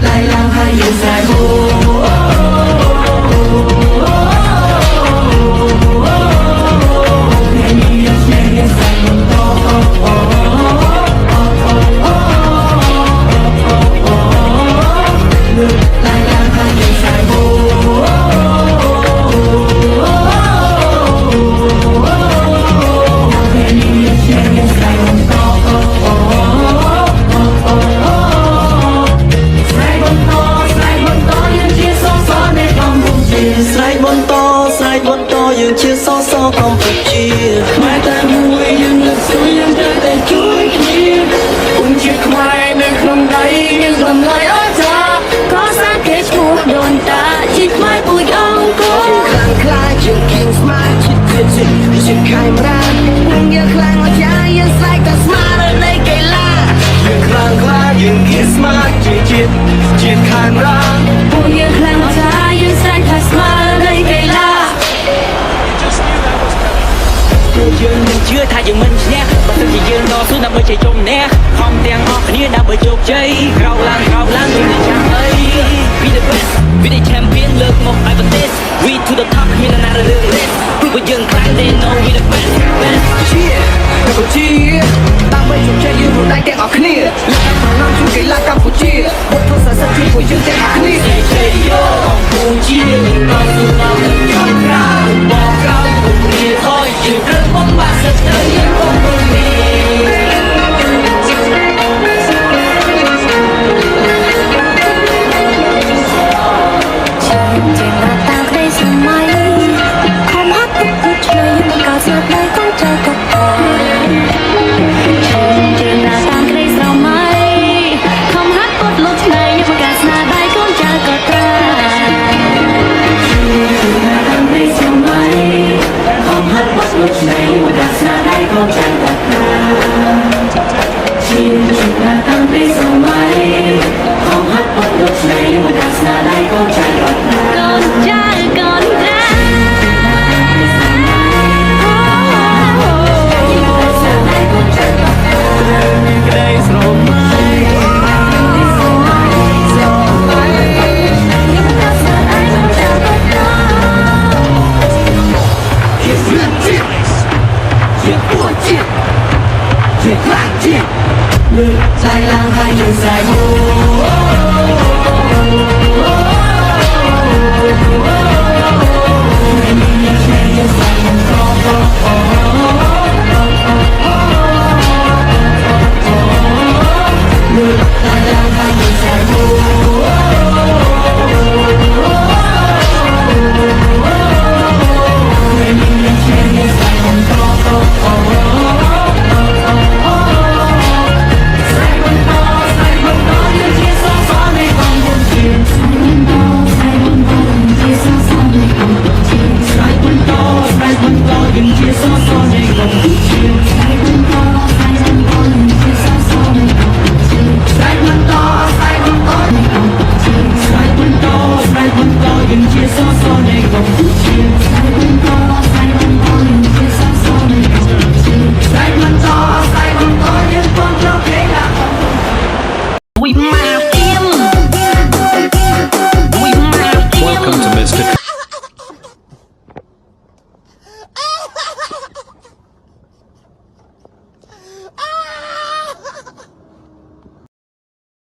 lại làm hai người dàiយើងជាសសកម្ពុជាខ្មែរតែមួយយើងលើកស្ទួយយើងត្រូវតែជួយគ្នាគុំជាខ្មែរនៅក្នុងដៃយើងតម្លៃអស្ចារ្យក៏សាគេឈ្មោះដូនតាជាខ្មែរពូជអង្គរខ្លាំងខ្លាជាង King Smile ជាខេមរានឹងយើងខ្លាំងអស្ចារ្យយើងស្រែកតែស្មារតីកីឡាយើងខ្លាំងខ្លាយើង King Smile ជាខេមរាពួកយើងខ្លាំងអស្ចារ្យយើងស្រែកតែស្មារតីកីឡាយើងមិនជឿថាយើងមិនឈ្នះបើសិនជាយើងតស៊ូដើម្បីជ័យជំនះខំទាំងអស់គ្នាដើម្បីជោគជ័យក្រោកឡើងយើងនឹងចាំអី We the best We the champion លើកមកឲ្យប្រទេស We to the top គ្មានណាររឿងលេសពួកយើងខ្លាំង They know we the best ជាកម្ពុជាដើម្បីជោគជ័យយើងរួមដៃទាំងអស់គ្នាលើកកម្លាំងជួយកីឡាកម្ពុជាបុកធ្វើសរសឹកជួយពួកយើងទាំងអស់គ្នា